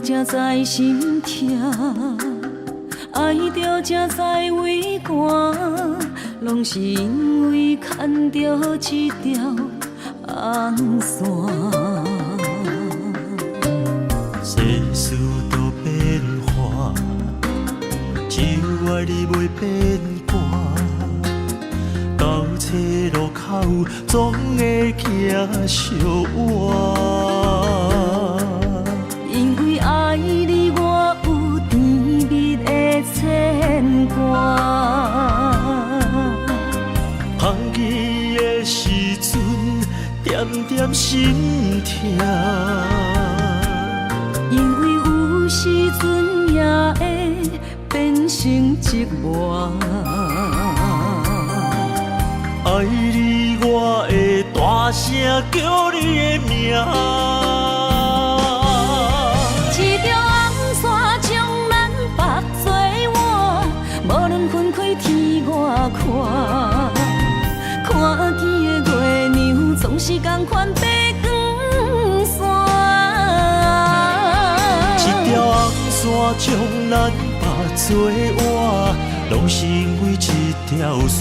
才知心痛，爱着才知为寒，拢是因为牵着一条红线。世事都变化，只有爱你袂变卦。到车路口总会行相换。因为爱你，我有甜蜜的牵挂。放弃的时阵，点点心痛。因为有时阵也会变成寂寞。爱你，我会大声叫你的名。一条红线将咱绑做换，无论分开天外看。看见的月亮总是同款白光线。一条红线将咱绑做换，拢是因为一条线。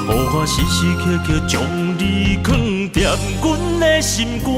予我时时刻刻将你藏踮阮的心肝。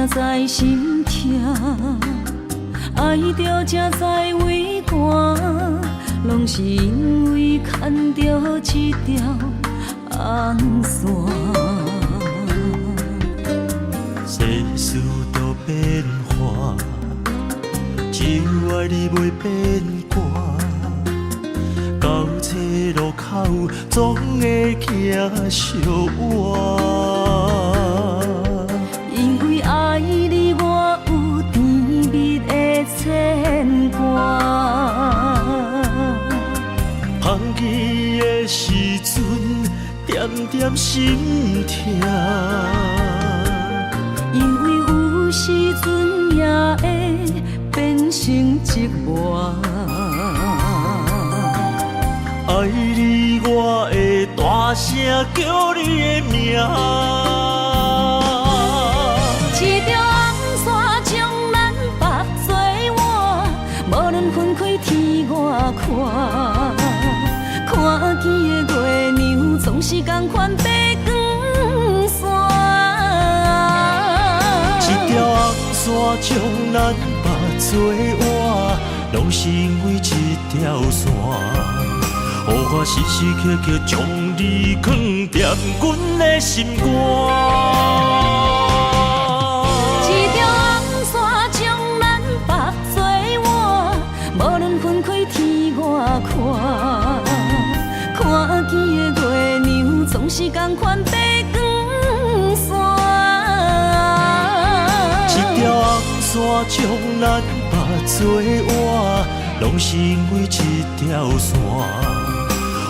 才知心痛，爱着才知为寒，拢是因为牵着一条红线。世事都变化，只有爱你袂变卦。到车路口总会行相换。因为爱你，我有甜蜜的牵挂。放弃的时阵，点点心痛。因为有时阵也会变成寂寞。爱你，我会大声叫你的名。一条红线将咱绑做换，无论分开天外看。看见的月亮总是同款白光线。一条红线将咱绑做换，拢是因为一条线。予我时时刻刻将你藏踮阮的心肝。一条红线将咱绑做换，无论分开天外看。看见的月亮总是同款白光线。一条红线将咱绑做换，拢是因为一条线。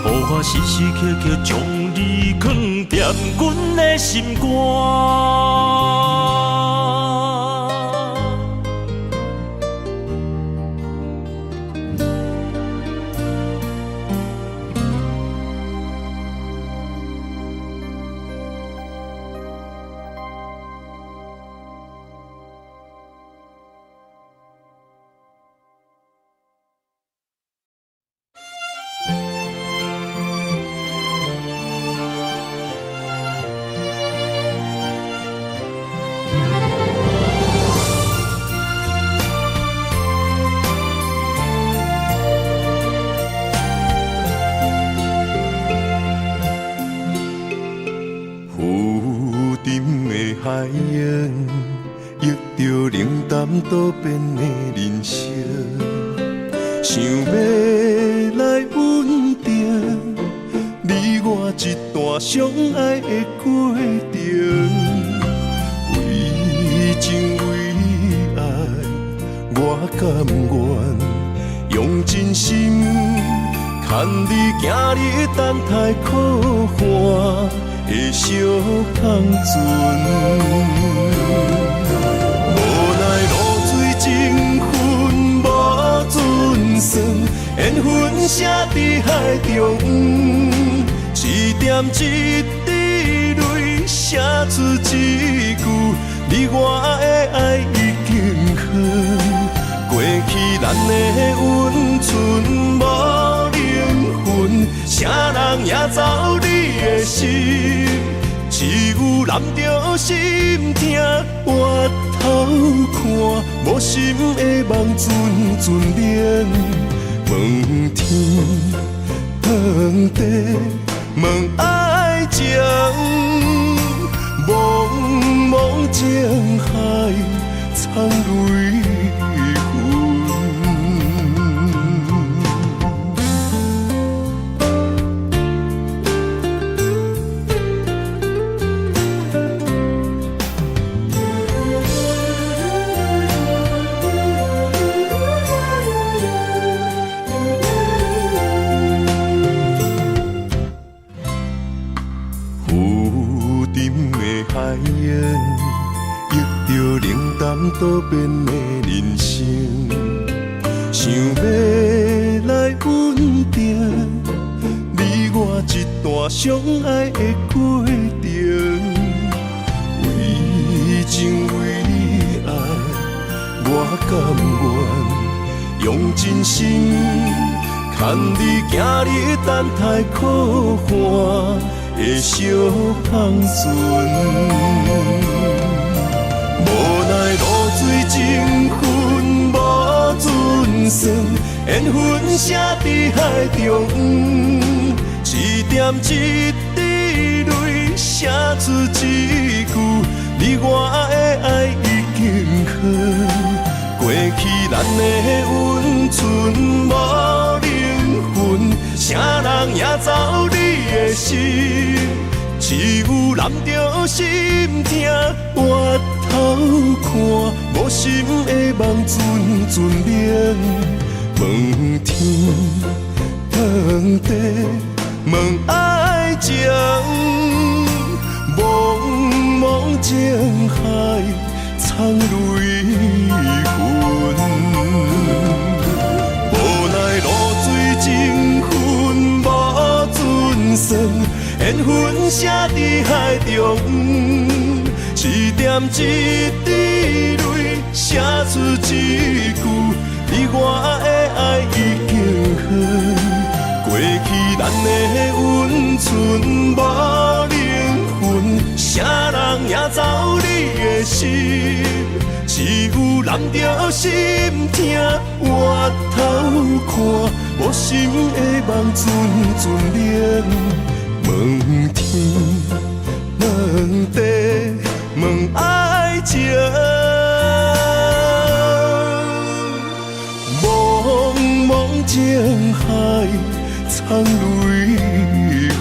予我时时刻刻将你藏踮阮的心肝。海洋，遇着冷淡多变的人生，想要来稳定，你我一段相爱的过程。情为爱，我甘愿用真心牵你行你等待可汗的小康船。无奈露水情分无准算，缘分写伫海中，一点一滴泪写出一句：你我的爱已经好。过去咱的温存无灵魂，啥人也走你的心，只有揽着心痛回头看，无心的梦阵阵眠，问天问地问爱情，茫茫情海苍泪痕。浮沉的海洋，忆着冷淡多变的人生，想要来稳定你我一段相爱的过程。为情为爱，我甘愿用真心牵你行你等待可汗的小康船。无奈露水情分无准算，缘分写伫海中，一点一滴泪写出一句：你我的爱已经好。过去咱的温存无灵魂，啥人也走你的心，只有揽着心痛回头看，无心的梦阵阵眠，问天问地问爱情，茫茫情海苍泪痕。无奈露水情分无准算，缘分写伫海中，一点一滴泪写出一句：你我的爱已经好。过去咱的温存无灵魂，啥人也走你的心，只有揽着心痛回头看，无心的梦阵阵眠，问天问地问爱情，茫茫情海苍泪痕。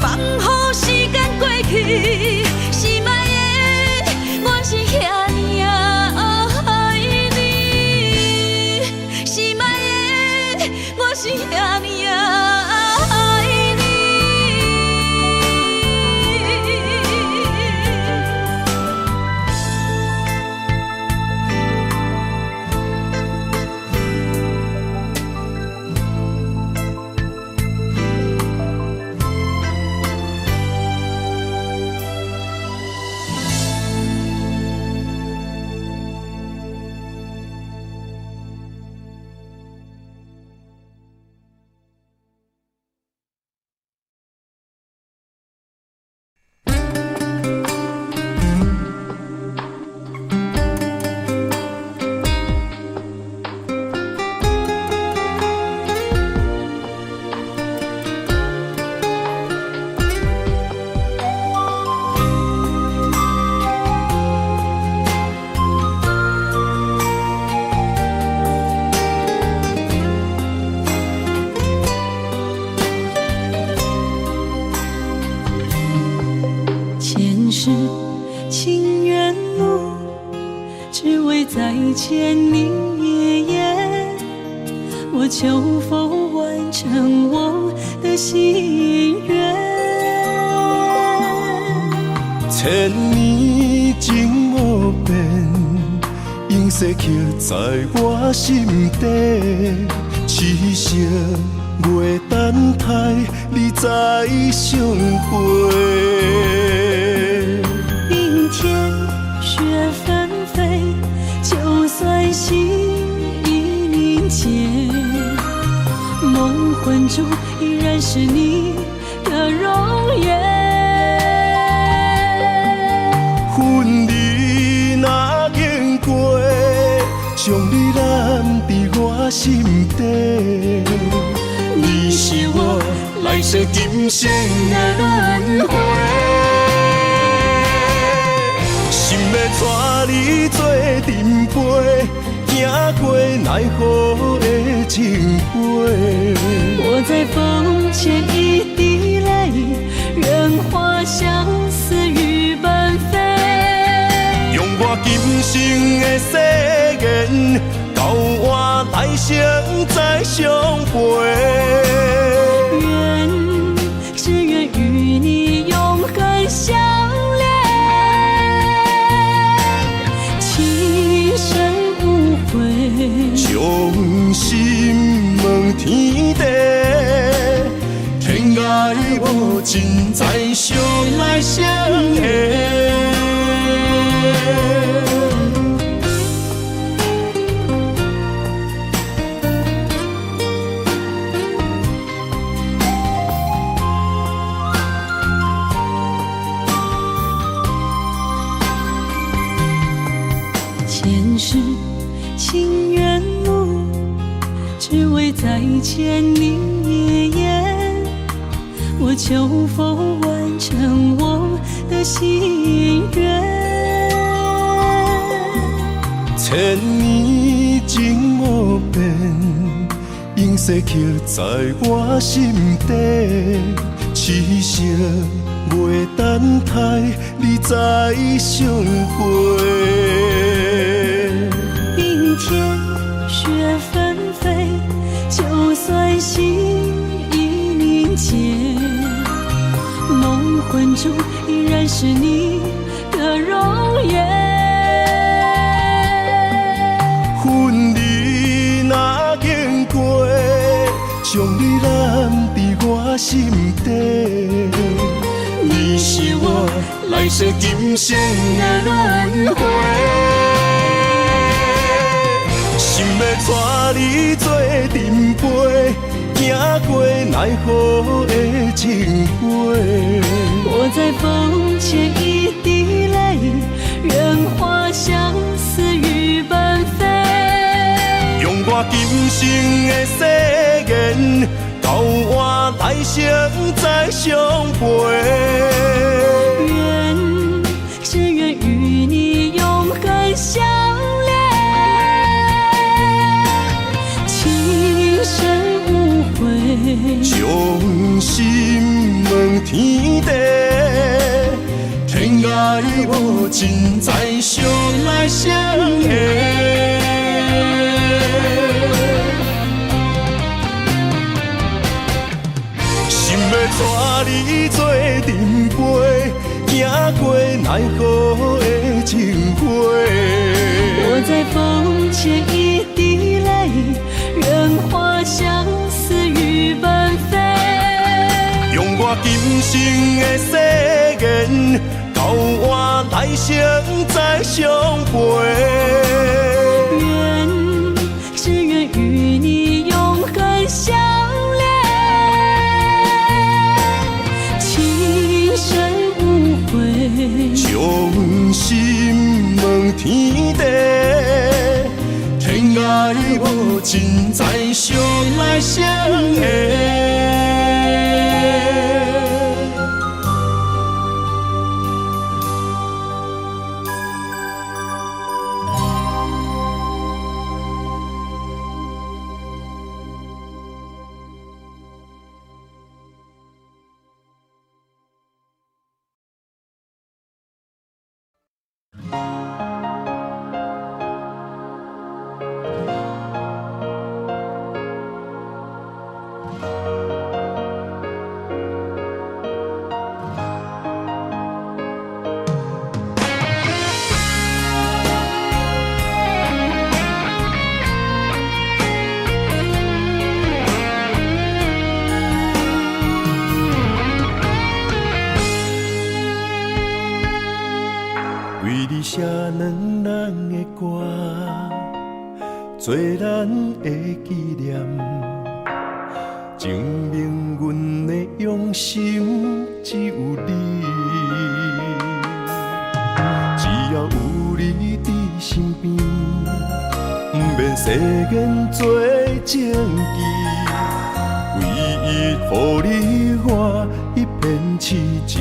放乎时间过去，心爱的，我是遐尼爱你，心爱的，我是遐尼爱你。前世情缘路，只为再见你一眼。我求否完成我的心愿？千年情无变，永世刻在我心底。痴色袂等待，你再相陪。冰天雪纷飞，就算心已凝结，梦魂中依然是你的容颜。恨你若经过，将你揽伫我心底。你是我来世今生的轮回，心要带你做阵陪，行过奈何的情杯。我在风前一滴泪，任花相思雨纷飞。用我今生的誓言，交换来生再相陪。只愿与你永恒相恋，情深无悔，将心问天地，天涯无尽，再相来相会。前世情缘路，只为再见你一眼。我求否完成我的心愿？千年情无变，永世刻在我心底。痴色袂等待，你再相陪。冰天雪纷飞，就算心已凝结，梦魂中依然是你的容颜。恨你若经过，将你揽伫我心底。你是我来世今生的轮回，心要带你做阵陪，行过奈何的情杯。我在风前一滴泪，任花相思雨纷飞。用我今生的誓言，交换来生再相陪。只愿与你永恒相恋，情深无悔，将心问天地，天涯无尽，再相来相会。心要带你做阵陪，行过奈何的情花。我在风前一滴泪，任花相思雨纷飞。用我今生的誓言，交换来生再相陪。只愿与你永恒相连，情深无悔。将心问天地，天涯无尽，再相来相会。为你写两人的歌，做咱的纪念，证明阮的用心只有你。只要有你伫身边，不免世间做证据，唯一予你我一片痴情。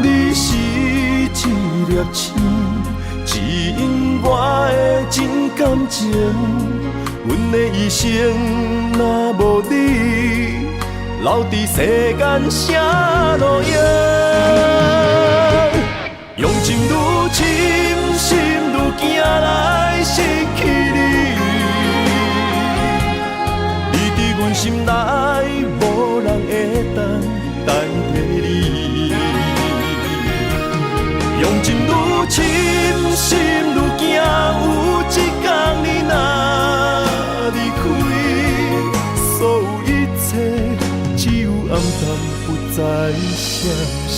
你是一粒星，指引我的真感情。阮的一生若无你，留伫世间啥路用？用情愈深，心愈惊来失去你。你伫阮心内，无人会当代替你。用情愈深，心愈惊，有一天你若离开，所有一切只有暗淡，不再相识。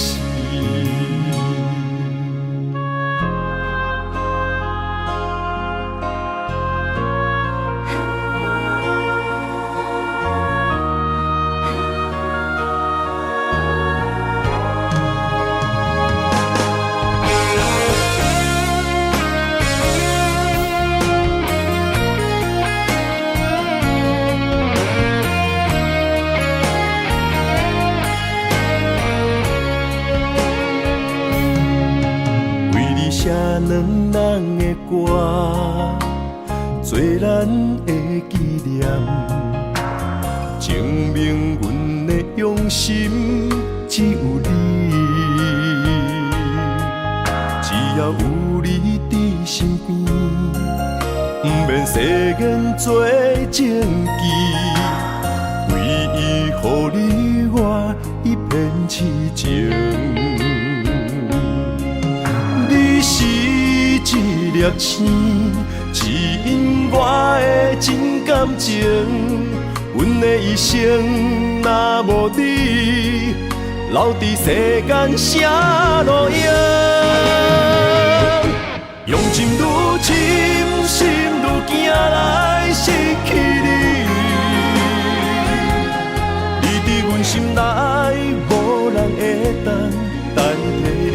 写两人的歌，做咱的纪念，证明阮的用心只有你。只要有你伫身边，不免世间做证据，唯一予你我一片痴情。你是一粒星，指引我的真感情。阮的一生若无你，留伫世间啥路用？用情愈深，心愈惊来失去你。你伫阮心内，无人会当代替你。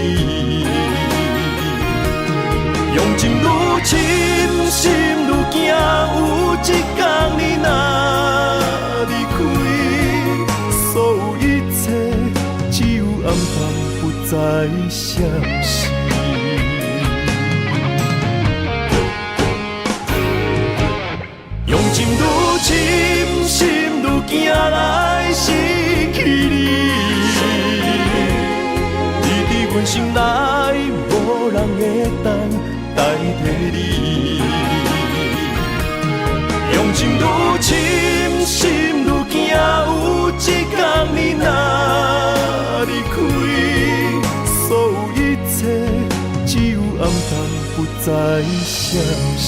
用情愈深，心愈惊，有一天你若离开，所有一切只有暗淡，不再相识。用情愈深，心愈惊来失去你，你伫阮心内，无人会当代替你。用情愈深，心愈惊，有一天你若离开，所有一切只有暗淡，不再相信。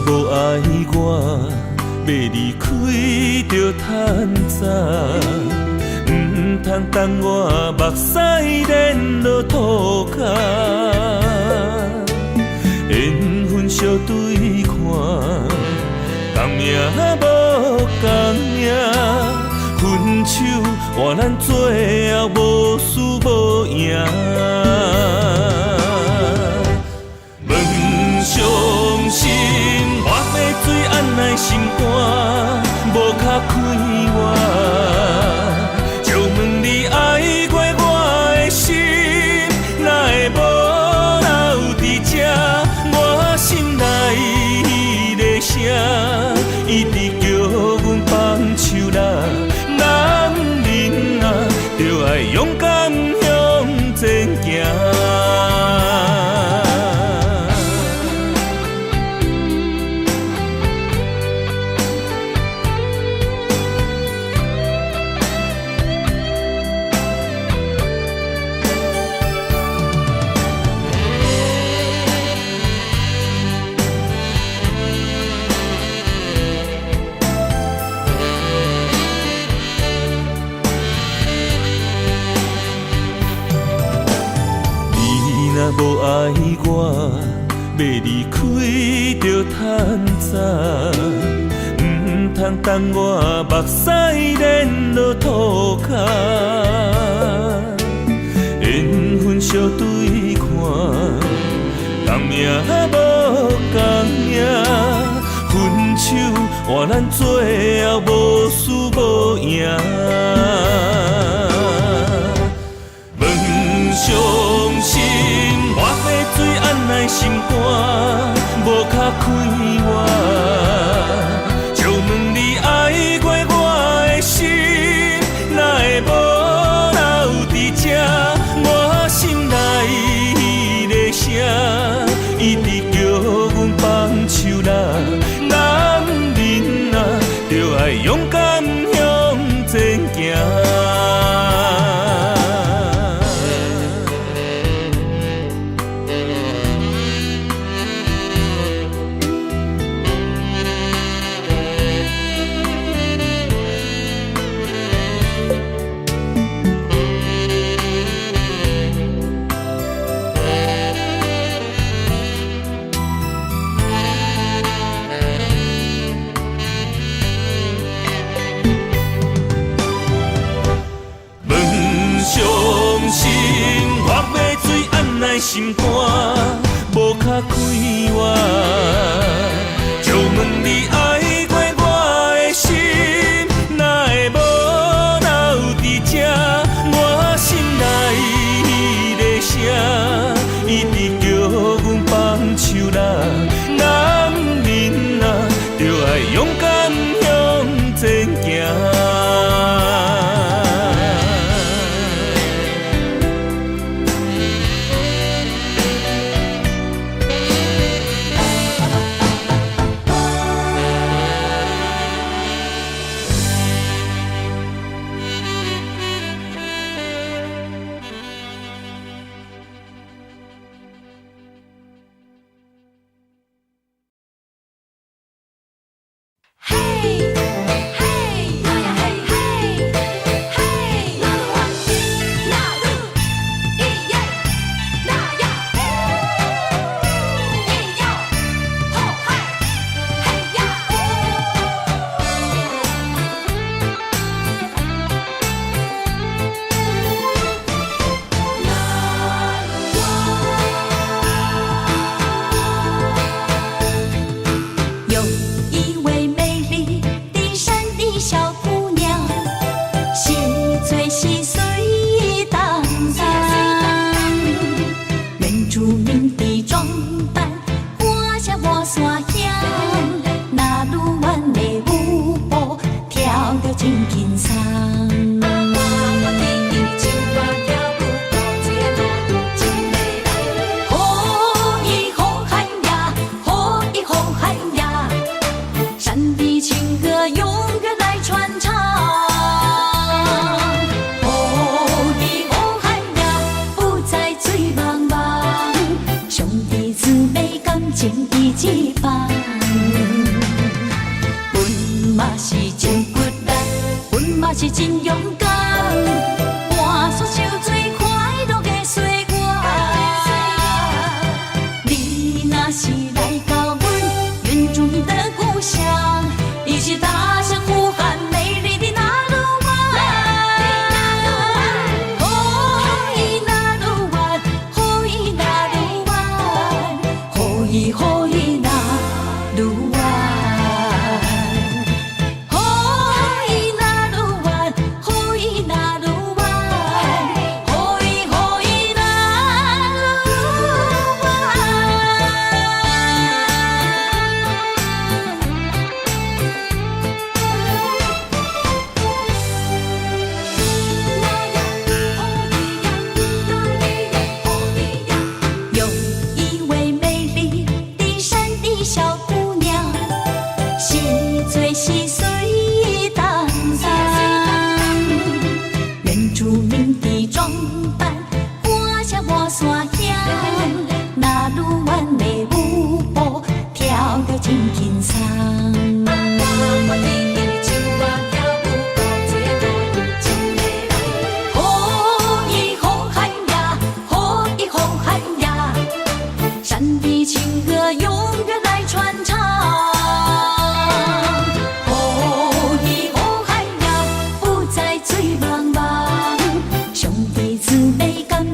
无爱我，要离开就趁早，唔通等我目屎连落涂骹，缘分相对看，共命无共命，分手换咱最后无输无赢。伤心，我要水按来心肝，无卡开我。就问你爱过我的心，哪会无留伫这？我心内的声，一直叫阮放手啦。男人啊，就爱勇敢向前行。无爱我，要离开就趁早，唔通等我目屎连落涂骹，缘分相对看，共命无共命，分手换咱最后无输无赢。伤心，我要水按来心肝，无卡开我。就问你爱过我的心，哪会无留伫这？我心内的声，一直叫阮放手啦。男人啊，就爱勇敢向前行。心肝无卡开我，就问你爱过我的心，哪会无留伫这？我心内的声，一直叫阮放手啦。男人啊，就爱勇敢向前行。嘛是真勇敢，换煞受最快乐的岁月。你若是来到阮原住民的故乡，一起踏上呼喊美丽的那路湾。哦，伊那路湾，哦，伊那路湾，哦，伊那路湾。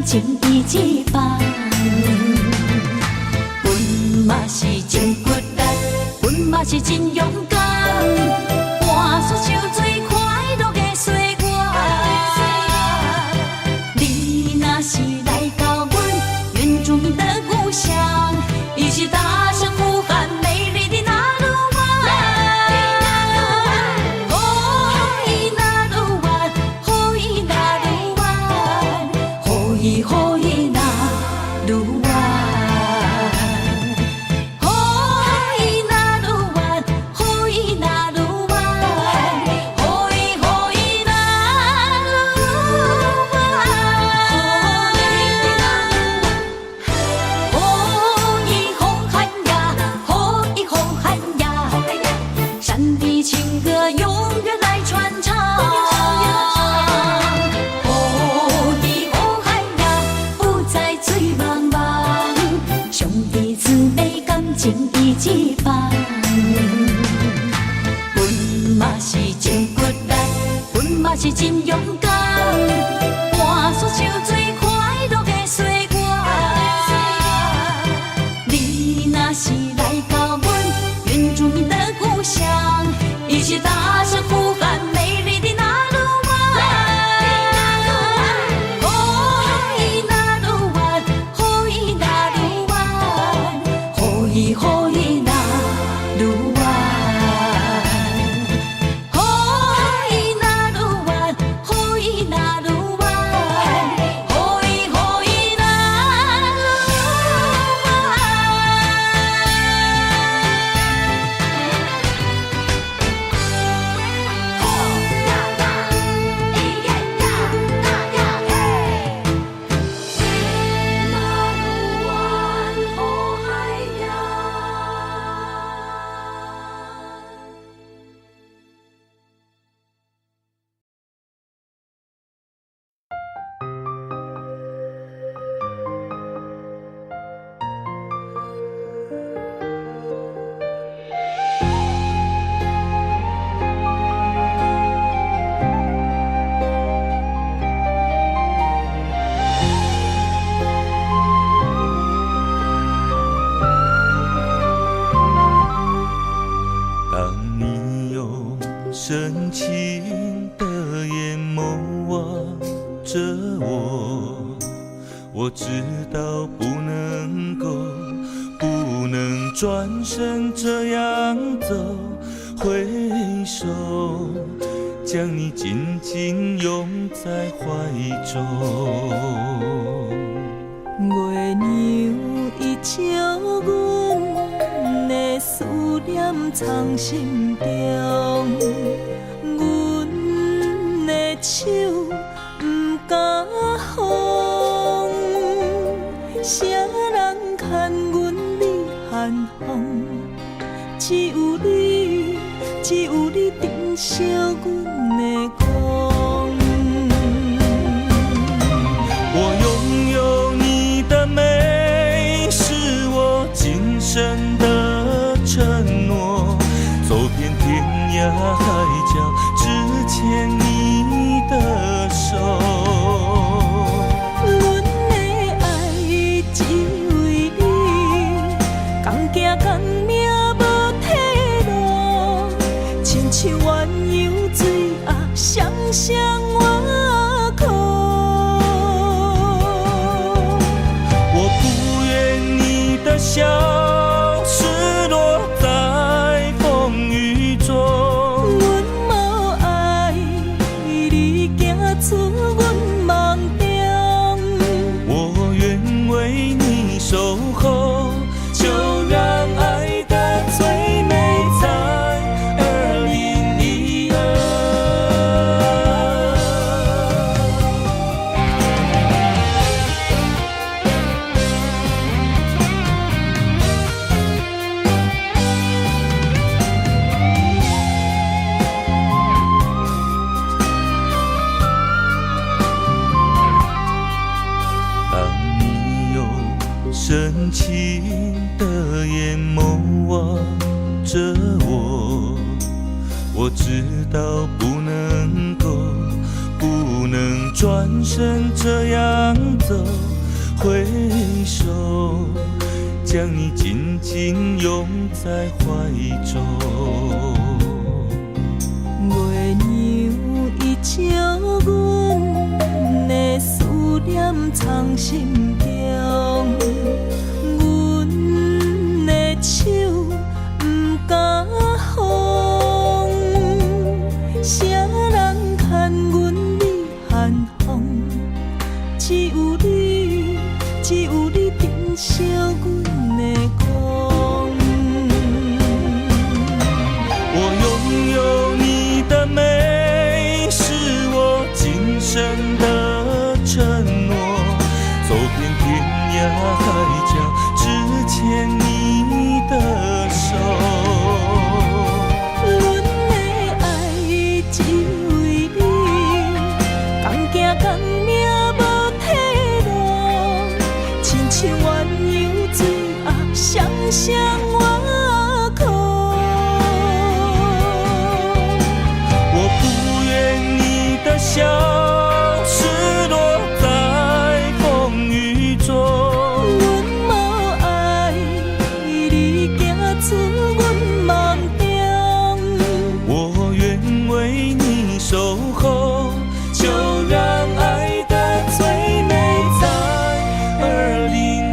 情义一棒，阮嘛是真骨力，阮嘛是真勇敢，换煞受最快乐的岁月。你若是来到阮原住民的故乡，一起踏上呼喊美丽的那路湾。哦，伊那路湾，哦，伊那路湾，哦，伊那路湾，哦，伊那路湾，哦，伊那路湾，哦，伊那路湾，哦，伊风寒呀，哦，伊风寒呀，山的情歌永远来传唱。情义一棒，阮嘛是真骨力，阮嘛是真勇敢，换煞受最快乐的岁月。你若是来到阮原住民的故乡，一起踏上呼喊美丽的那路湾。哦，伊那路湾，哦，伊那路湾，哦，伊那路湾，哦，伊那路湾，哦，伊那路湾，哦，伊那路深情的眼眸望着我知道不能转身这样走，挥手将你紧紧拥在怀中。月娘伊照阮的思念藏心中，阮的手不敢放，谁人牵阮离寒风？只有你珍惜阮的苦。向我靠。我不愿你的笑失落在风雨中。阮无爱你行出阮梦中，我愿为你守候，就让爱的最美在2012。当你用深情的眼眸望着我，我知道不能转身这样走，挥手将你紧紧拥在怀中。月娘伊照阮的思念藏心中，阮的手不敢放，谁人牵阮你含风？只有你，只有你珍惜阮的光。我拥有你的美，是我今生的承诺。走遍天涯海角，只牵你的手。阮的爱只为你，同行同命无退路，亲像鸳鸯水暗双双我靠。我不愿你的笑失落在风雨中。阮无爱你行出阮梦中，我愿为你守候，就让爱的最美在2012。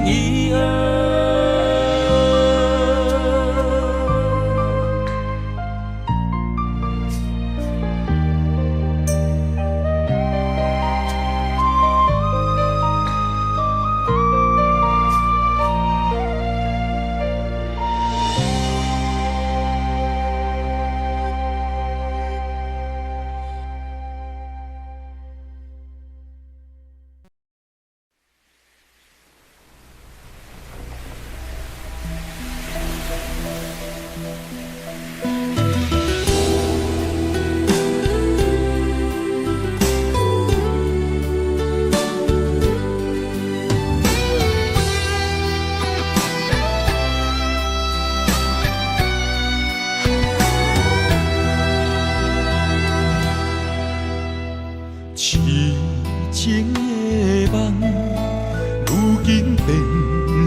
痴情的梦，如今变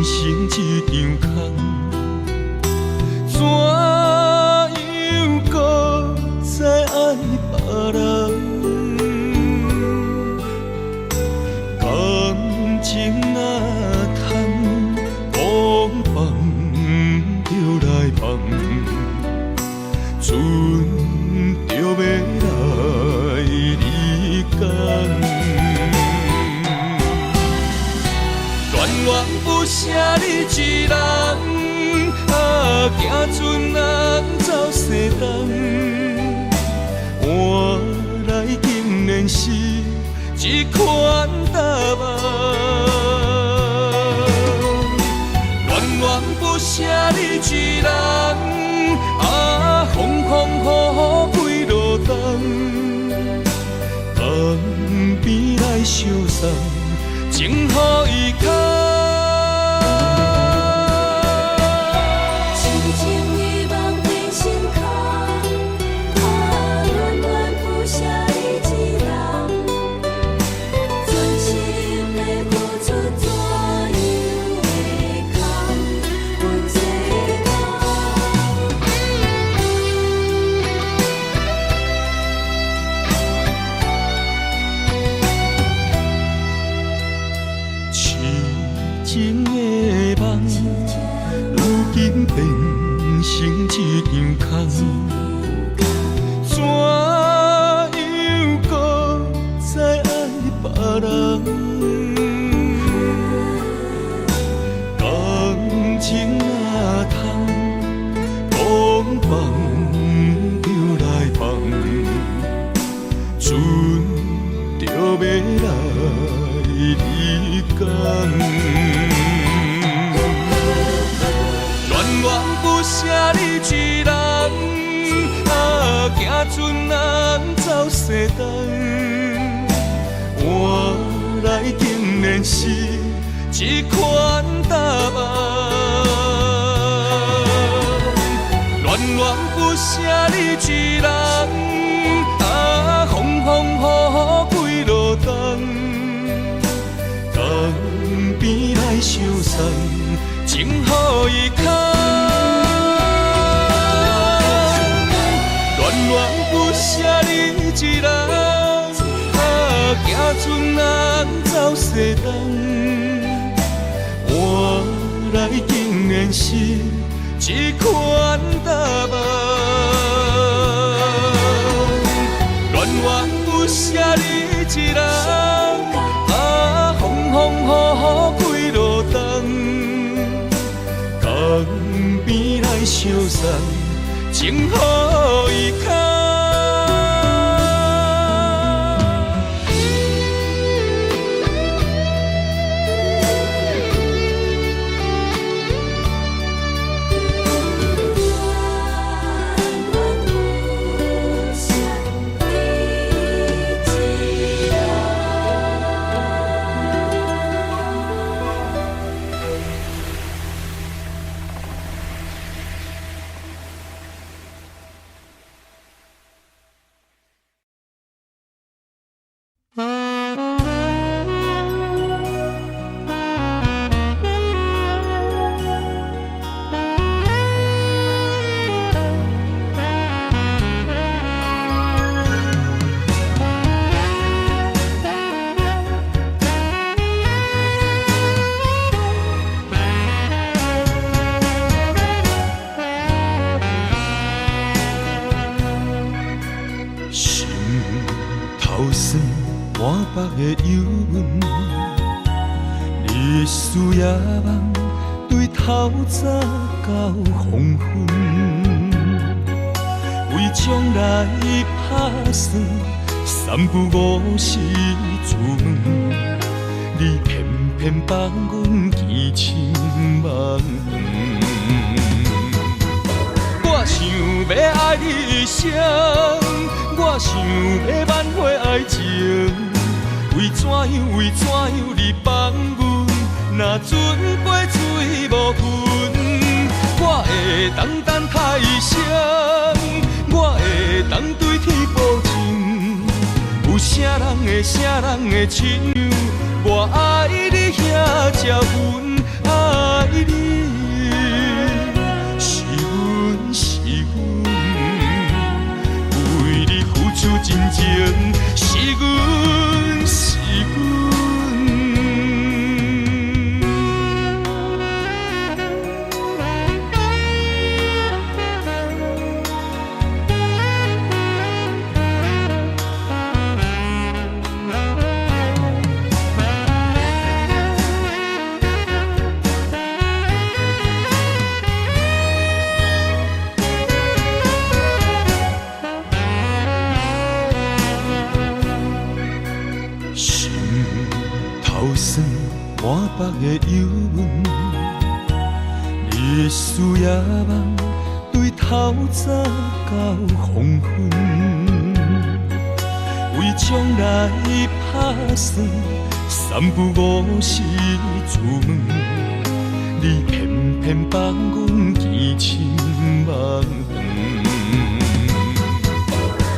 成一场空。怎样搁再爱别人？感情若通放放就来放，船就要来离港。恋恋不舍你一人，行船人走西东，换来竟然是一款答案。恋恋不舍你一人，风风雨雨几路冬，岸边来相送，情予伊空。就要来你讲。恋恋不舍你一人，行船人走西东。换来竟然是一款答案。恋恋不舍你一人，风风雨雨几落冬，江边来相送，情予伊空。恋恋不舍你一人，行船人走西东，换来竟然是一款答案。恋恋不舍你一人，风风雨雨几落冬，江边来相送，情予伊空。满北的忧郁，日思夜梦，对透早到黄昏。为将来打算，三不五时出门，你偏偏放阮见千万远。我想要爱你一生，我想要挽回爱情。为怎样你放阮？若船过水无痕，我会当太声，我会当对天保证。有啥人会亲像我爱你遐才阮爱你？是阮，为你付出真情，是阮。满北的忧郁，日思夜梦，对透早到黄昏。为将来打算，三不五时出门，你偏偏放阮见千万远。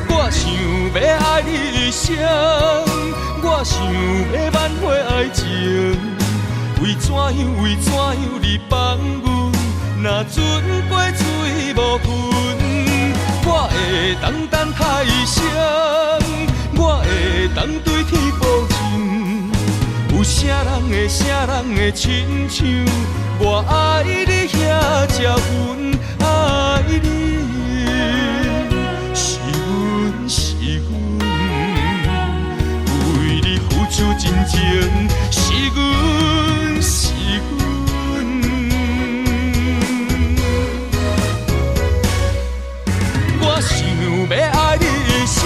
我想要爱你一生，我想要挽回爱情。为怎样你放阮？若船过水无痕，我会当太声，我会当对天保证。有啥人会亲像我爱你遐才阮爱你？是阮，为你付出真情，是阮。我想要爱你一生，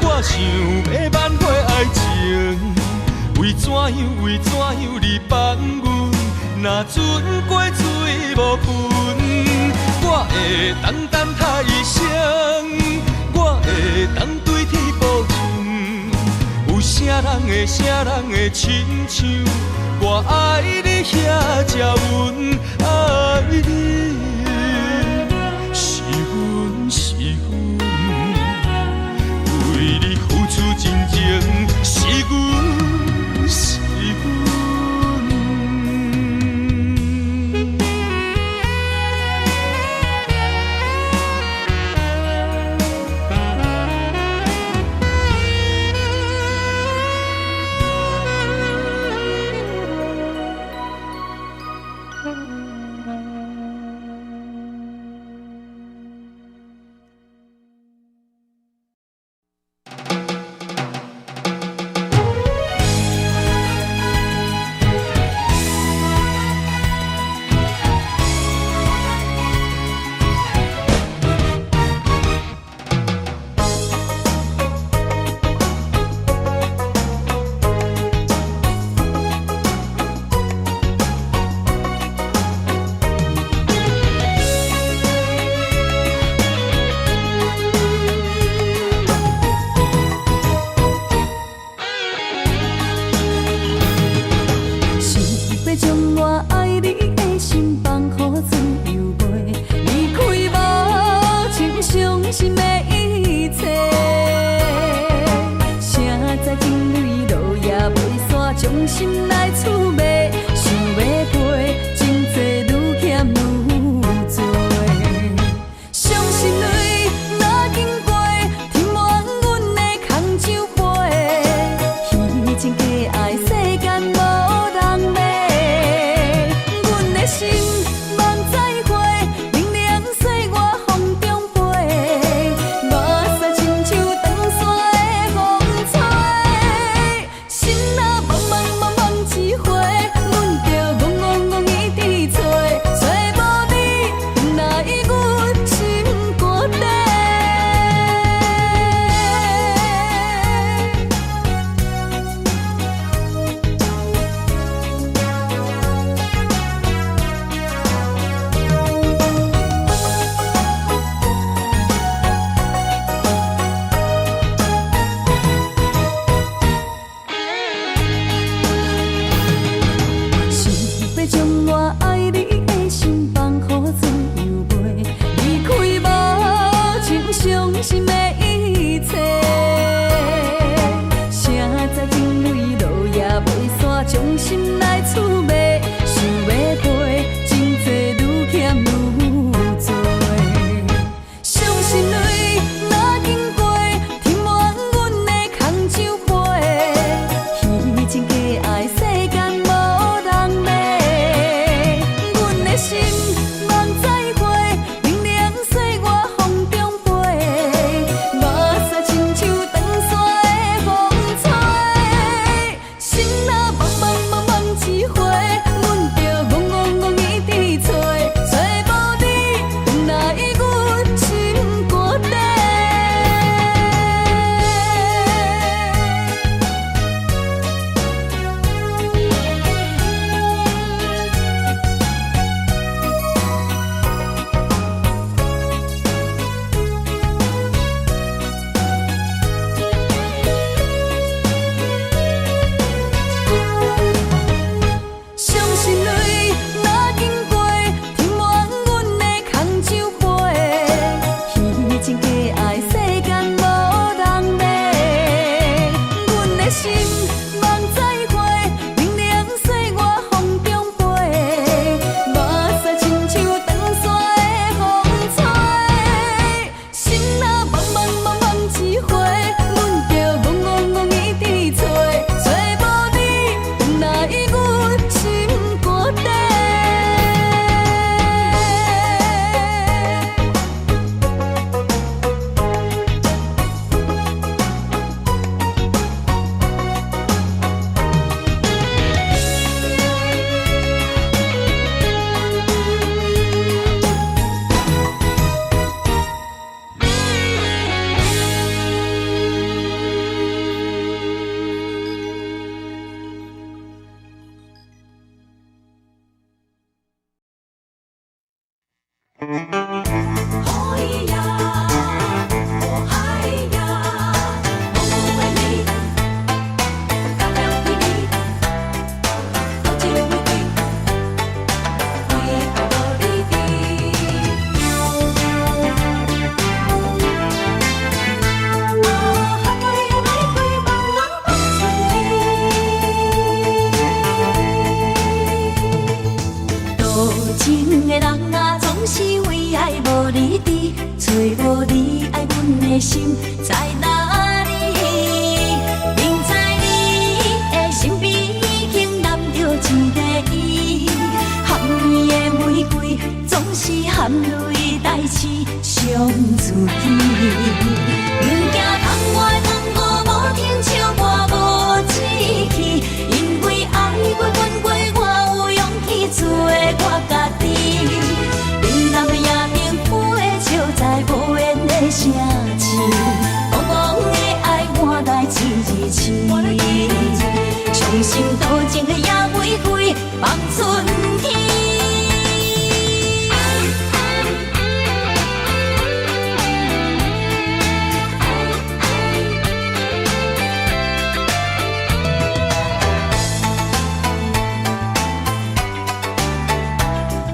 我想要挽回爱情，为怎样你放阮？若船过水无份，我会当等他一声，我会当对天保证。有啥人会亲像我爱你遐才稳，爱你是阮，为你付出真情是阮。心若茫茫茫茫心在哪里？明知你的身边已经揽着一个伊，含泪的玫瑰总是含泪代志上自己。不惊窗外风雨无停笑我无志气，因为爱过阮过，我有勇气做我家己。冷淡的夜明浮的笑在无言的声。茫茫的爱换来一字青，伤心多情的野玫瑰放春天。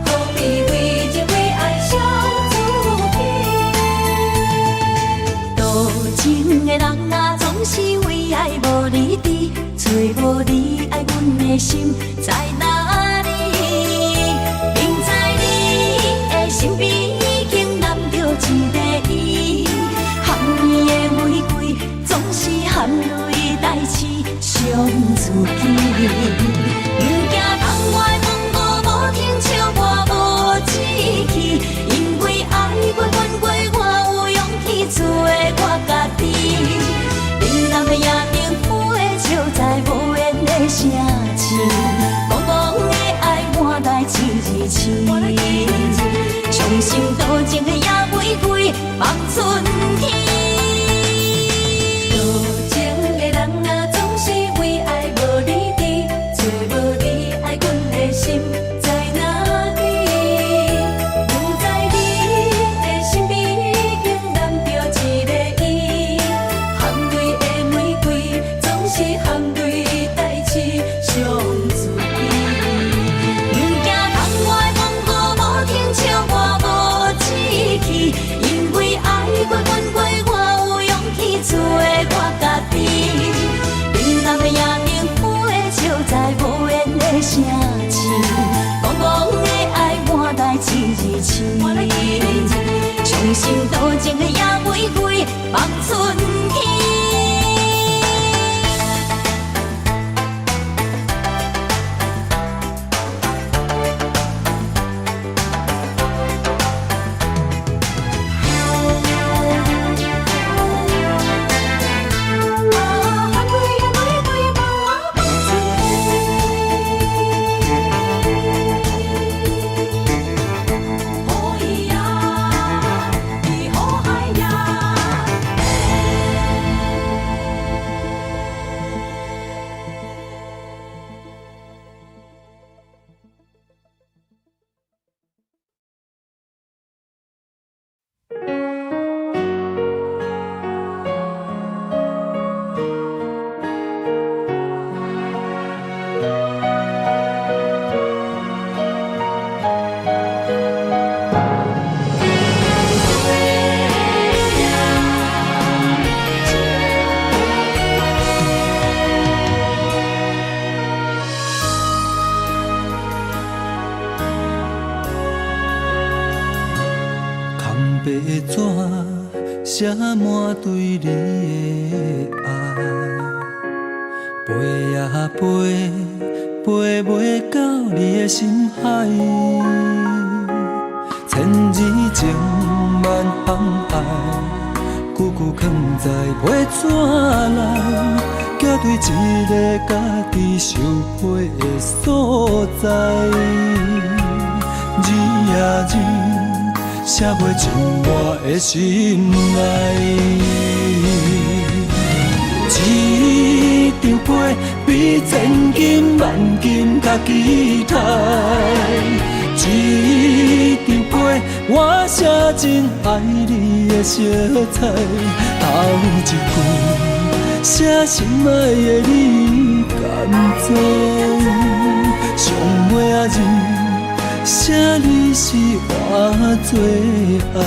何必为情为爱伤自己？多情的人啊，总是为爱无离trí，找无你爱阮的心在哪里？明知你的身边已经揽着一个伊，含泪的玫瑰总是含泪代志伤自己。不惊窗外风雨无停笑我无志气，因为爱过阮过，我有勇气做我家己。冷淡的夜明浮的笑在无言的声簌，茫茫的爱换来一字青，伤心多情的野玫瑰放春天。多情的人啊，总是为爱无离trí，找无你爱阮的心在哪里？不知你的身边已经揽着一个伊，含泪的玫瑰总是含泪代志伤自己。不惊窗外风雨无停笑我无志气，因为爱过阮过，我有勇气做我家己。冷淡的夜明浮的笑在无言的声簌，茫茫的爱换来一字青，伤心多情的野玫瑰放春天。白纸写满对你的爱，飞呀飞，飞袂到你的心海。千字情万红爱，句句藏在批纸内，寄对一个家己受批的所在。字呀字。写袂进我的心内，一张批比千金万金较期待，一张被，我写真爱你的色彩，头一句写心爱的你甘知？上尾仔字写你是我最爱。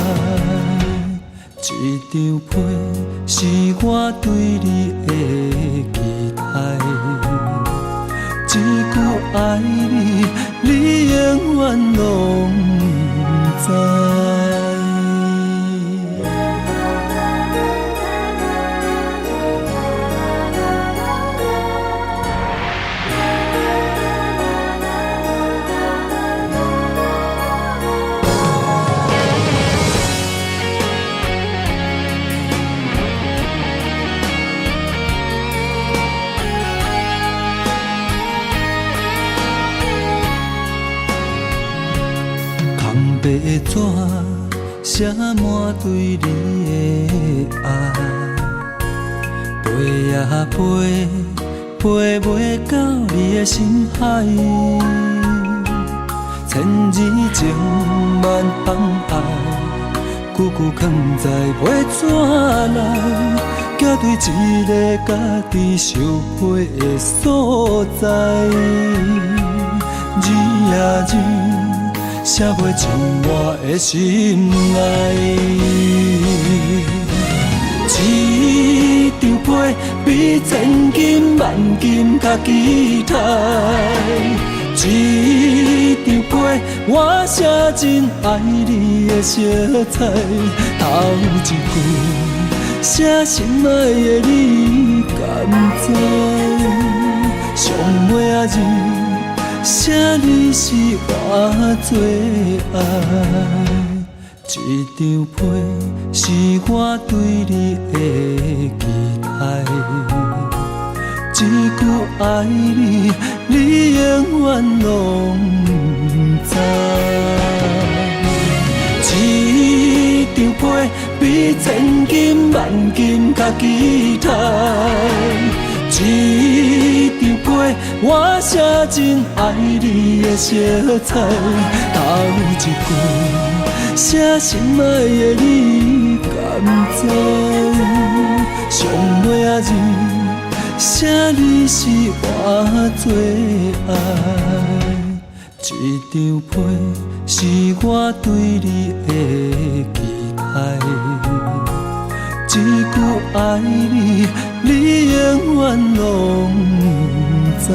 一张被是我对你的期待，一句爱你，你永远拢知。白纸写满对你的爱，飞呀飞，飞袂到你的心海。千字情万放爱，句句藏在白纸内，寄对一个家己相配的所在。字呀字。写袂尽我的心爱，一张被比千金万金较期待，一张被我写真爱你的色彩，头一句写心爱的你甘知？上尾仔字。写你是我最爱，一张被是我对你的期待，一句爱你，你永远拢知。一张被比千金万金较期待。一张被我写真爱你的色彩，头一句写心爱的你甘知？上尾仔字写你是我最爱，一张被是我对你的期待，一句爱你。你永远拢知。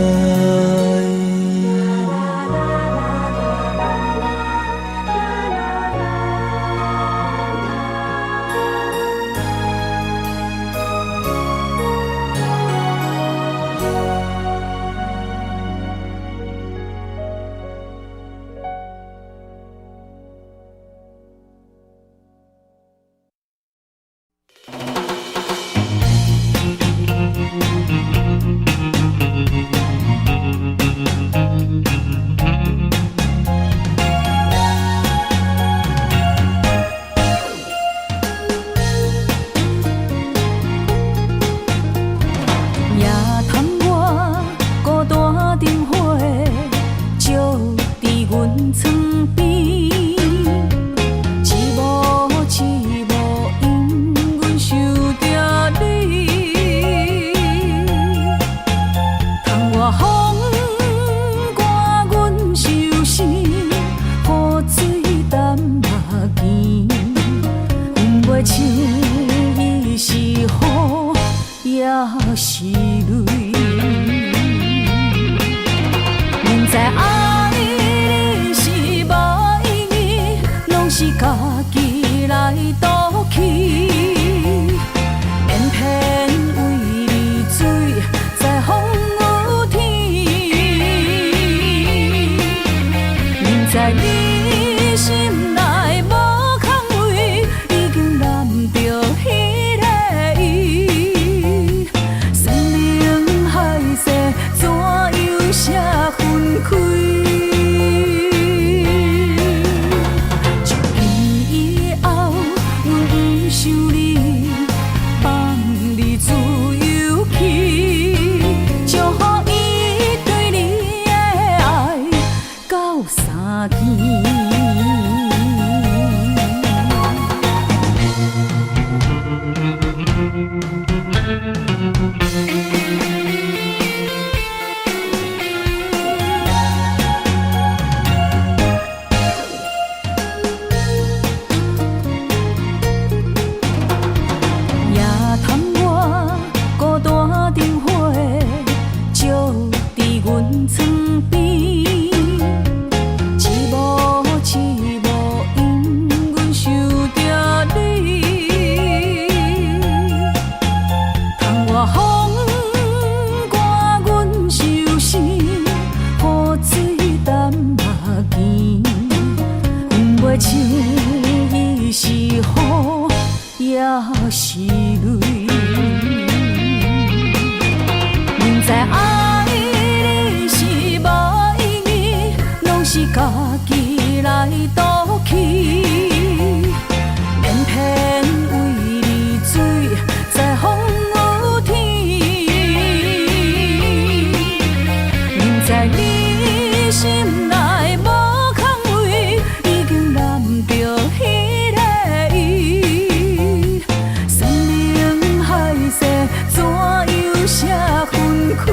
啥分开？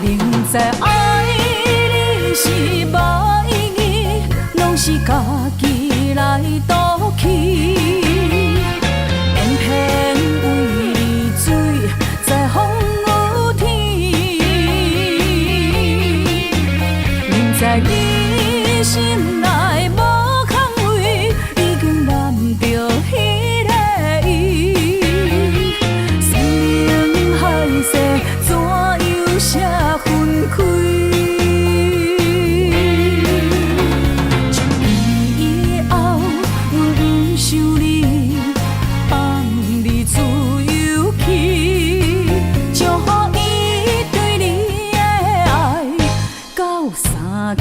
明知爱你是无意义，拢是家己来赌气。偏偏为你醉在风雨天，明知你心内无空位，已经揽着彼个伊。山盟海誓，怎样写分开？从伊以后，阮不想你，放你自由去，祝福伊对你的爱到三更。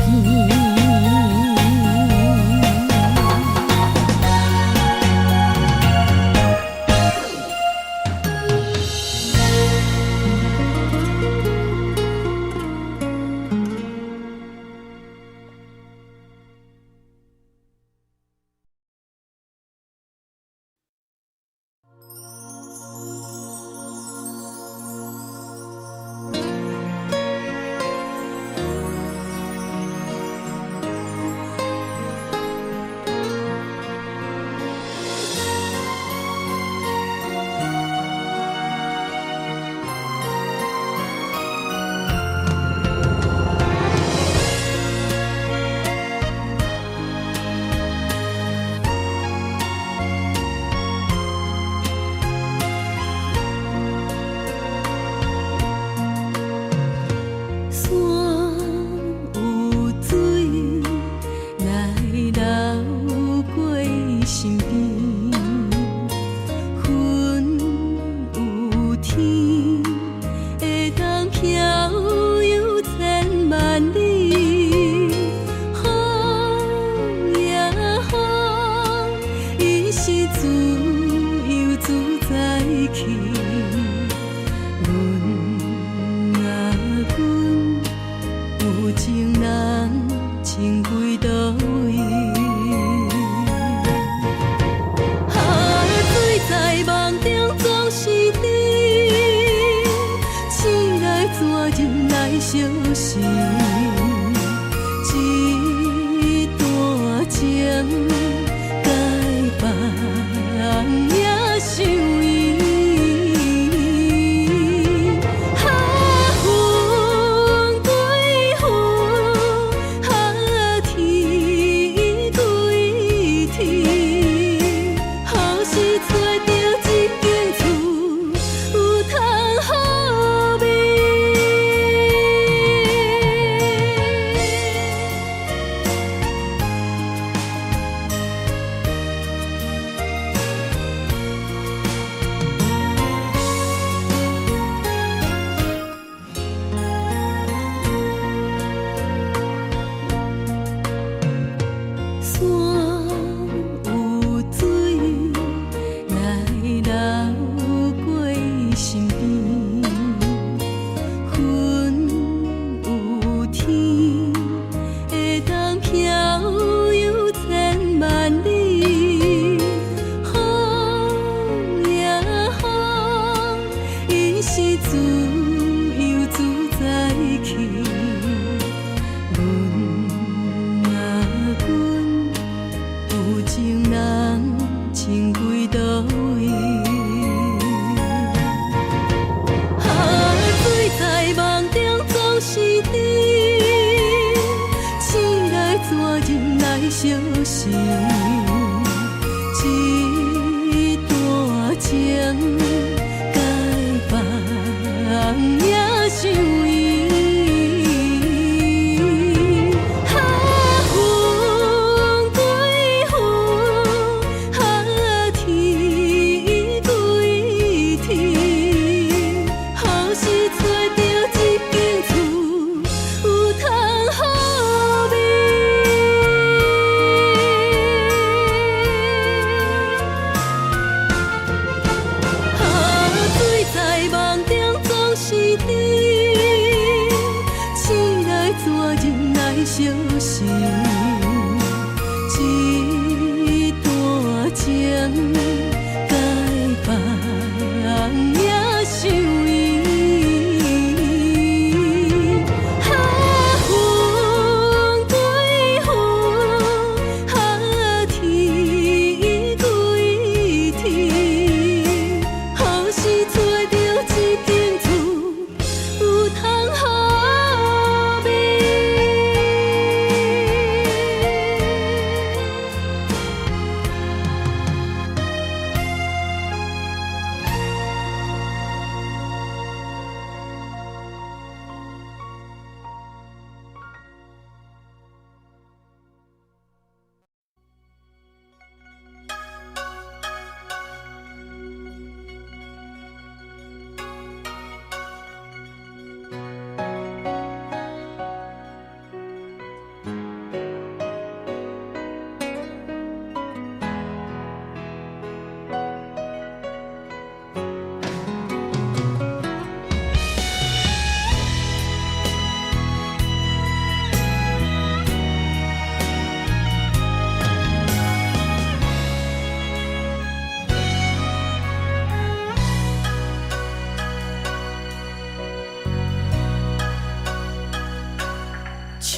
人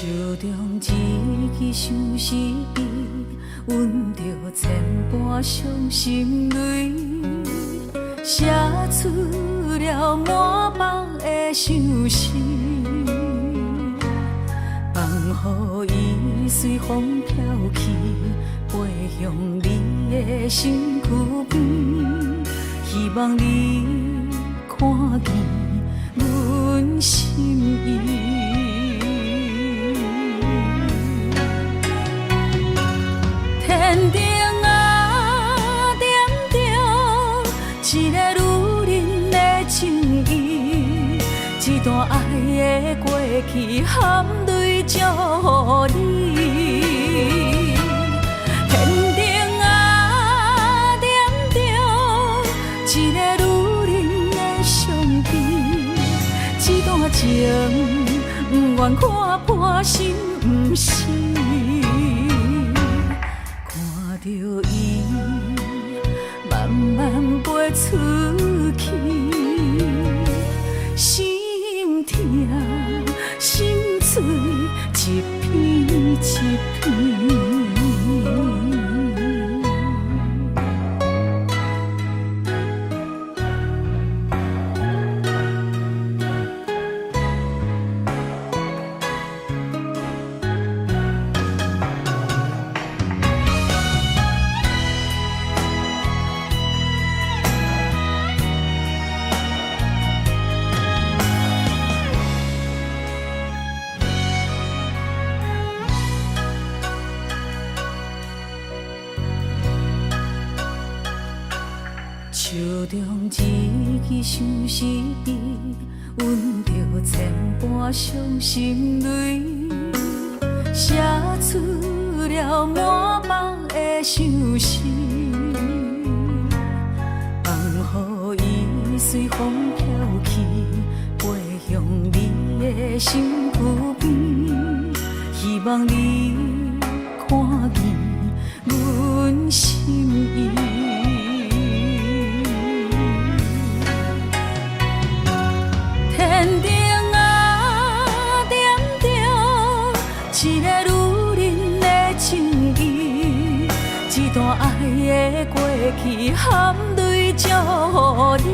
手中一支相思笔，阮着千般伤心泪，写出了满腹的相思，放予伊随风飘去，飞向你的身躯边，希望你看见阮心意。天顶啊，点着一个女人的情意，一段爱的过去含泪祝福你。天顶啊，点着一个女人的相片，一段情不愿看破心不死。看着伊慢慢飞出去，心痛心碎一片一片。手中一支相思笔，阮着千般伤心泪，写出了满腹的相思，放予伊随风飘去，飞向你的身躯边，希望你看见阮心意。天顶啊，点着一个女人的情意，一段爱的过去含泪祝福你。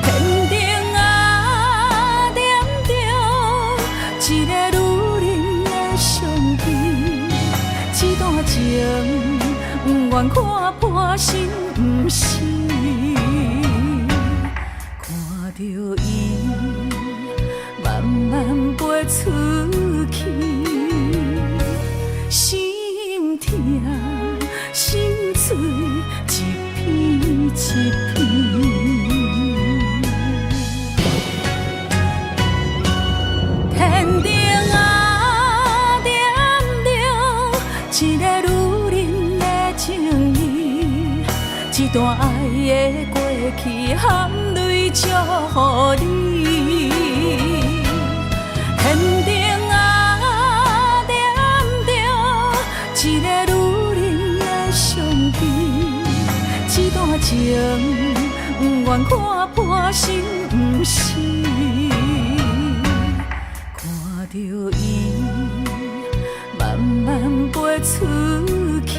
天顶啊，点着一个女人的相片，一段情不愿看破心不死。看着伊慢慢飞出去，心痛心碎一片一片。天顶啊，点着一个女人的情意，一段爱的过去含泪祝福你。天顶啊，点着一个女人的相片，一段情不愿看破心不死。看着伊慢慢飞出去，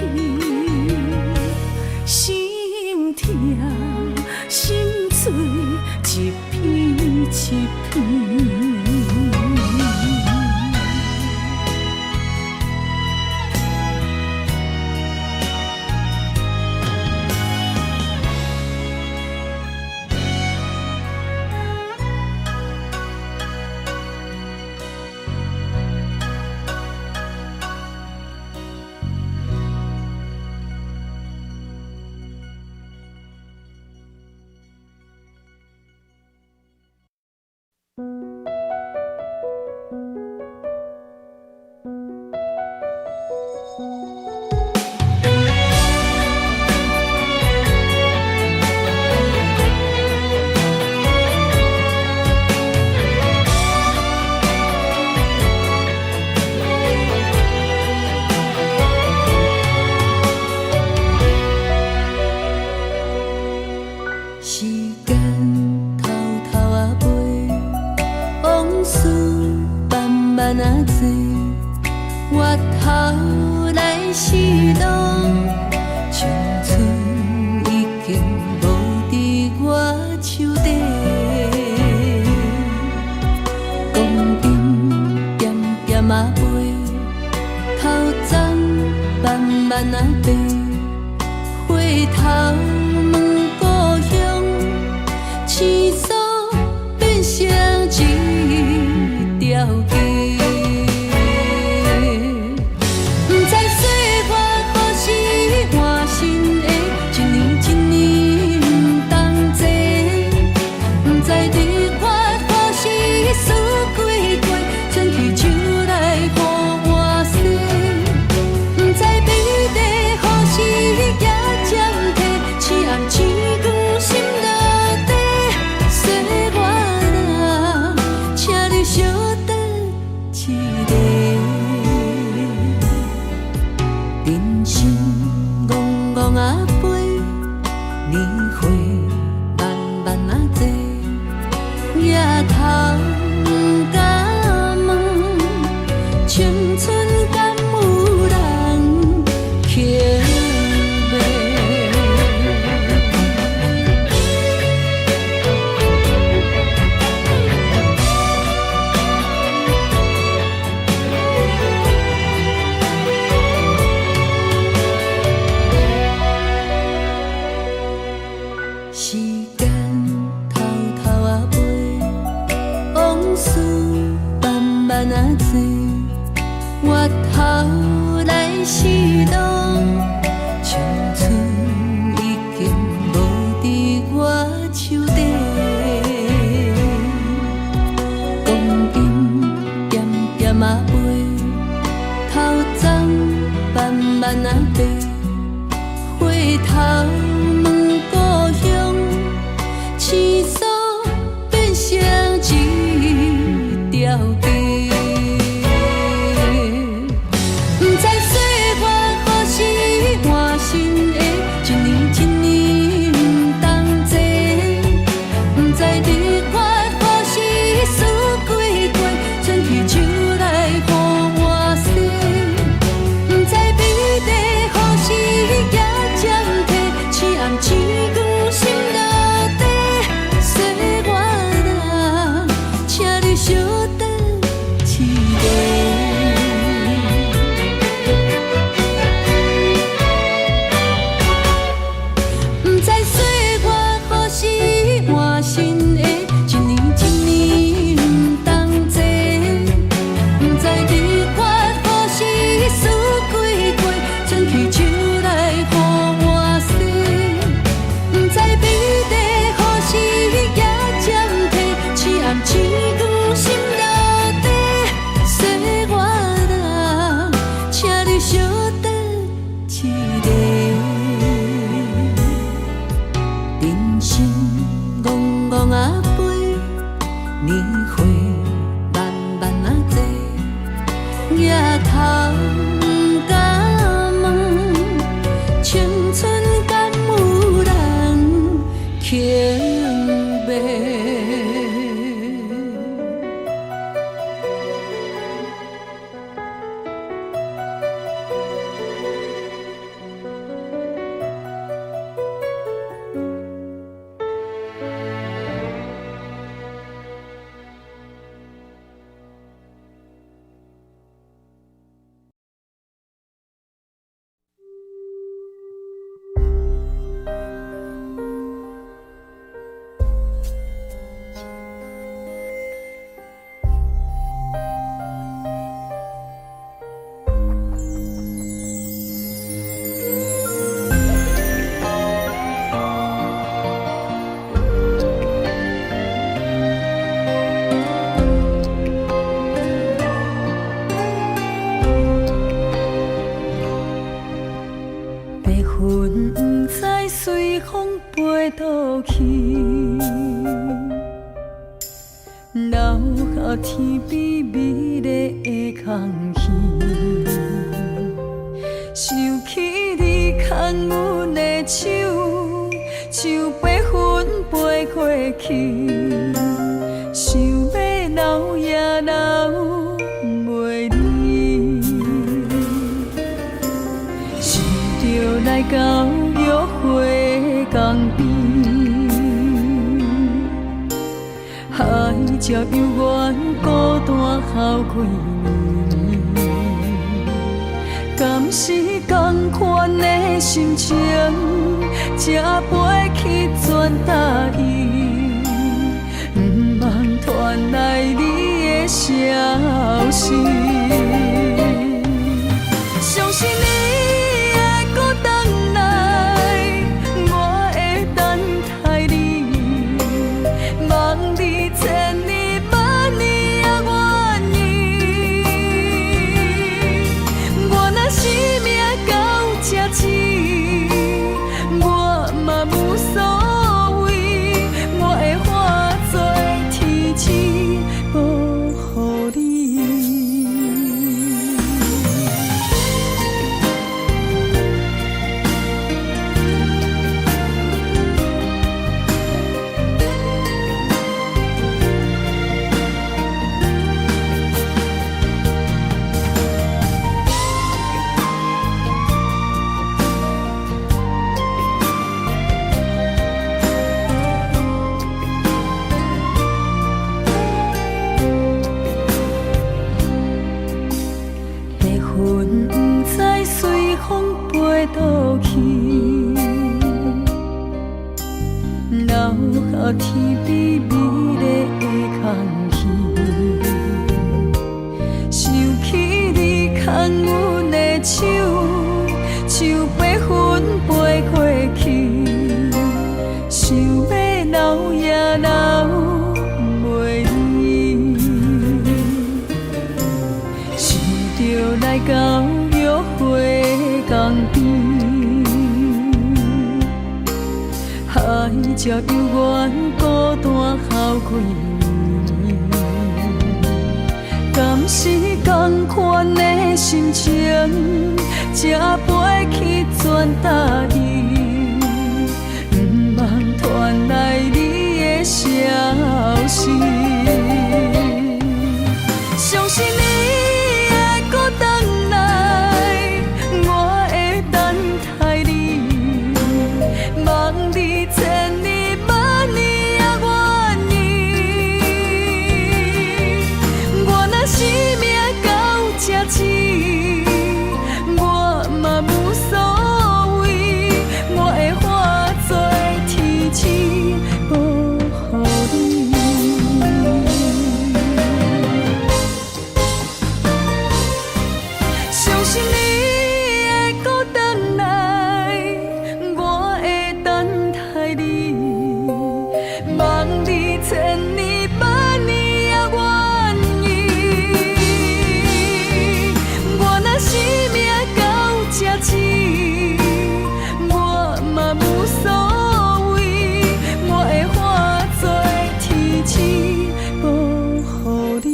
心痛心碎一片一片。多，越头来是路，青春已经无伫我手底。光阴点点啊飞，头鬃慢慢啊白，回头问故乡，青山变成一条街。不知岁月何时换新的，一年一年不同齐。不知日月何时输几过，转去手来予我洗。不知美丽何时也渐褪，青暗星光心落地。岁月啊，请你稍等一下。人生戆戆啊飞，年岁慢慢啊坐，夜头不敢问，青春敢有人捡卖？时间偷偷啊飞，往事慢慢啊坐，越头来是路，青春已经无伫我手底。光阴点点啊飞，头鬃慢慢啊白，回头问故乡，青山变成一条街。不知岁月何时换新的，一年一年不同齐。不知日月何时输几过，转去手来予我洗。不知美丽何时也渐褪，青暗星光心落地。岁月啊，请你稍等一下。不知岁月何时换新的，一年一年不同齐。不知日月何时输几过，转去手来予我洗。不知美丽何时也渐褪，青暗星光心落地。岁月啊，请你稍等一下。人生戆戆啊飞，年岁慢慢啊坐，夜头不敢问，青春敢有人捡卖？飞倒去，留下天边美丽的空气，想起你牵阮的手，像白云飞过去，想要留也留袂才犹原孤单孝几年，敢是同款的心情，才飞去全答应，不茫传来你的消息。相信你会搁回来，我会等待你，望你千年万年也愿意。我若生命到这止，我嘛无所谓，我会化作天使保护你。白云不知随风飞倒去，留下天边美丽的空气。想起你牵阮的手，像白云飞过去，想要留也留袂离。想着来到约会江边，海才犹原孤单孝几年，敢是同款的心情，才飞去全答应，不茫传来你的消息。相信你会搁回来，我会等待你，望你千年万年也愿意。我若生命到这止，我嘛无所谓，我会化作天使保护你。相信你会搁回来，我会等待你，望你千年万年也愿意。我若生命到这止，我嘛无所谓，我会化作天使保护你。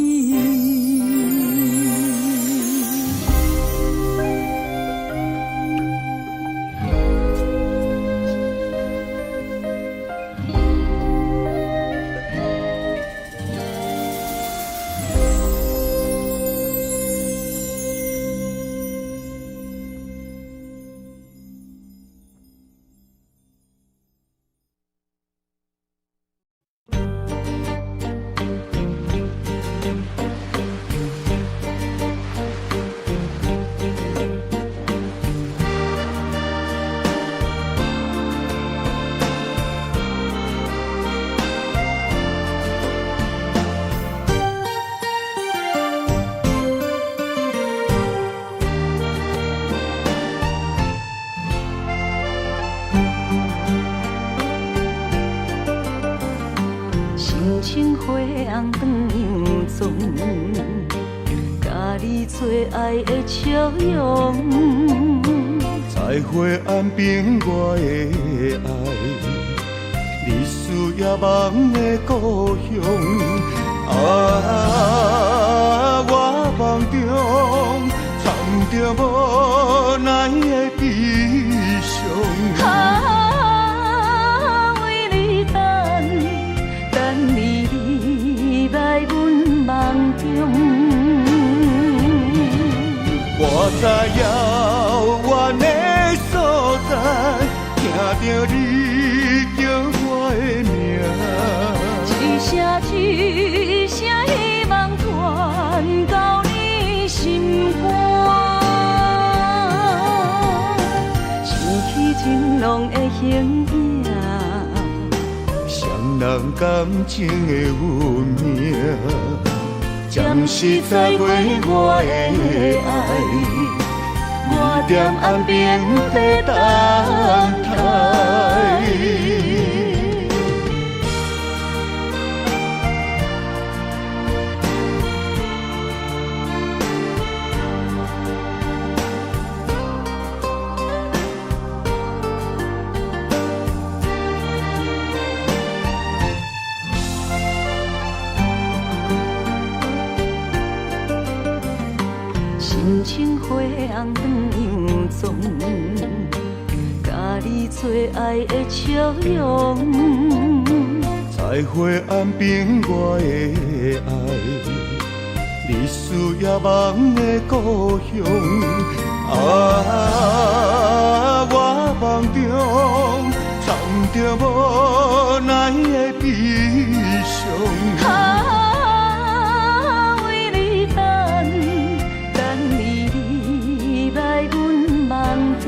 心情花红长样总，甲你做爱的笑容。在花暗边我的爱，你需要梦的故乡。我梦中藏着无奈的悲伤。为你等你来阮梦中。我在遥远的所在，听着你叫我的名。一声一形影，双人感情的运命，暂时载过我的爱。我踮岸边在等待。心情花红长样总，甲你做爱的笑容。在花岸边我的爱，你需要梦的故乡。我梦中藏着无奈的悲伤。为你等你来阮梦中。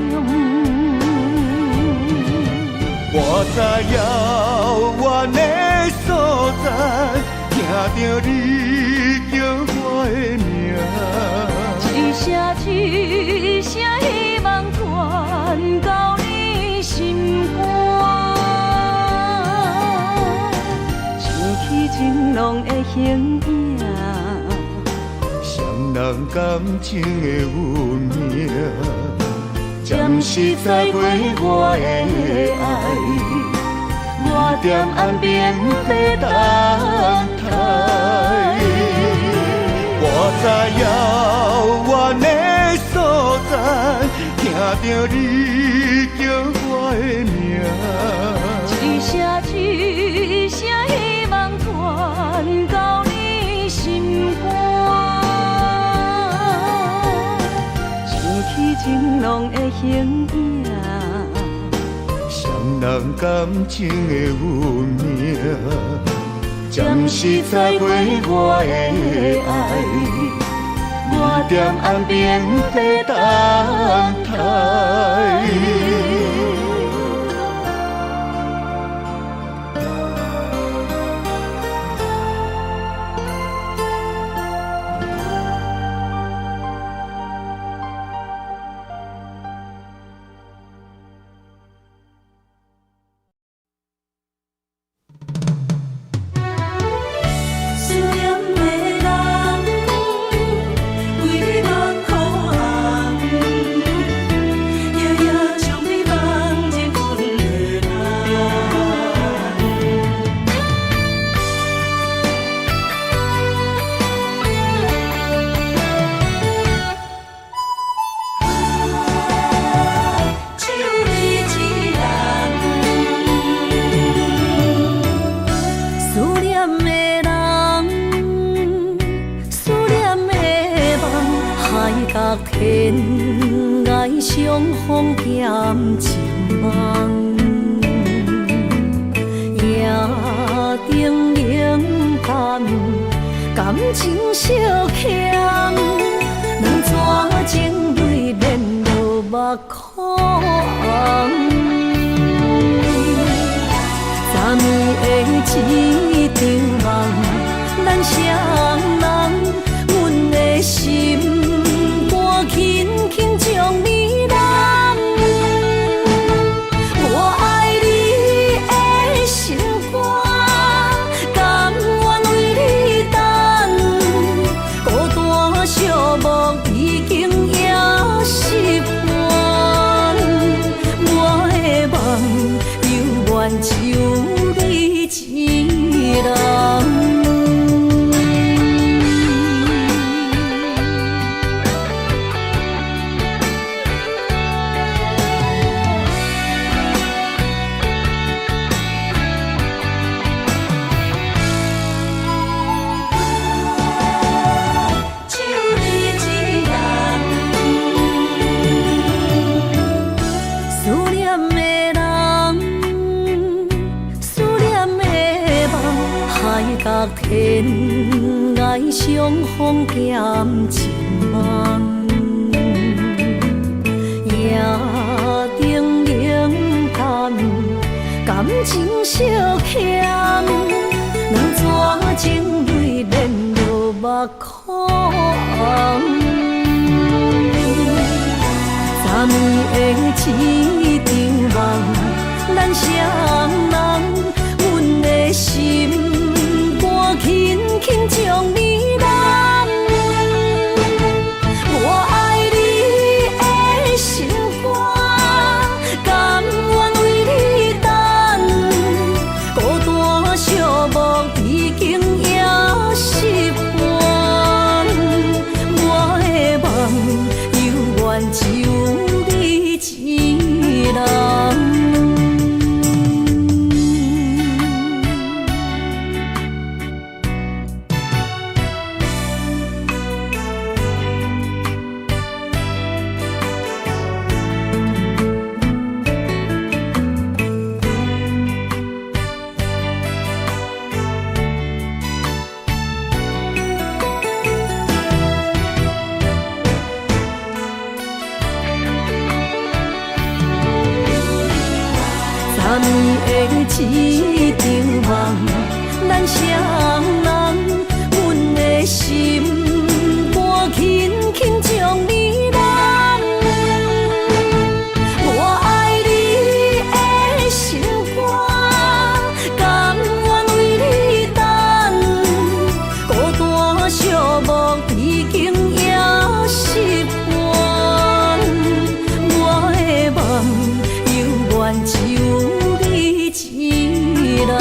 我在遥远的所在，听着你叫我的名，一声一声希望传到你心肝，想起情浓的形影，双人感情的运命。暂时载过我的爱，我踮岸边在等待。我在遥远的所在，听着你叫我的名，一声一声希望传到你心肝。起情浓的形影，双人感情的运命，暂时载过我的爱，我踮岸边在等待。天涯相逢兼情梦，夜灯冷淡，感情小强，两怎情泪面落目眶。昨暝的一场梦，咱双人，阮的心。轻轻将你揽，我爱你的心肝，甘愿为你等。孤单寂寞已经也习惯，我的梦犹原就你一人。天涯相逢兼情梦，夜灯冷淡。感情小欠，两撮情泪连落目眶。昨暝的一场梦，咱双人，阮的心肝轻轻将你揽。我爱你的心肝，甘愿为你等，孤单寂寞已经也习惯。我的梦犹原只有你一人。昨暝的一场梦，咱双人，阮的心肝轻轻将你揽。我爱你的心肝，甘愿为你等，孤单寂寞已经也习惯。我的梦犹原只有你一人。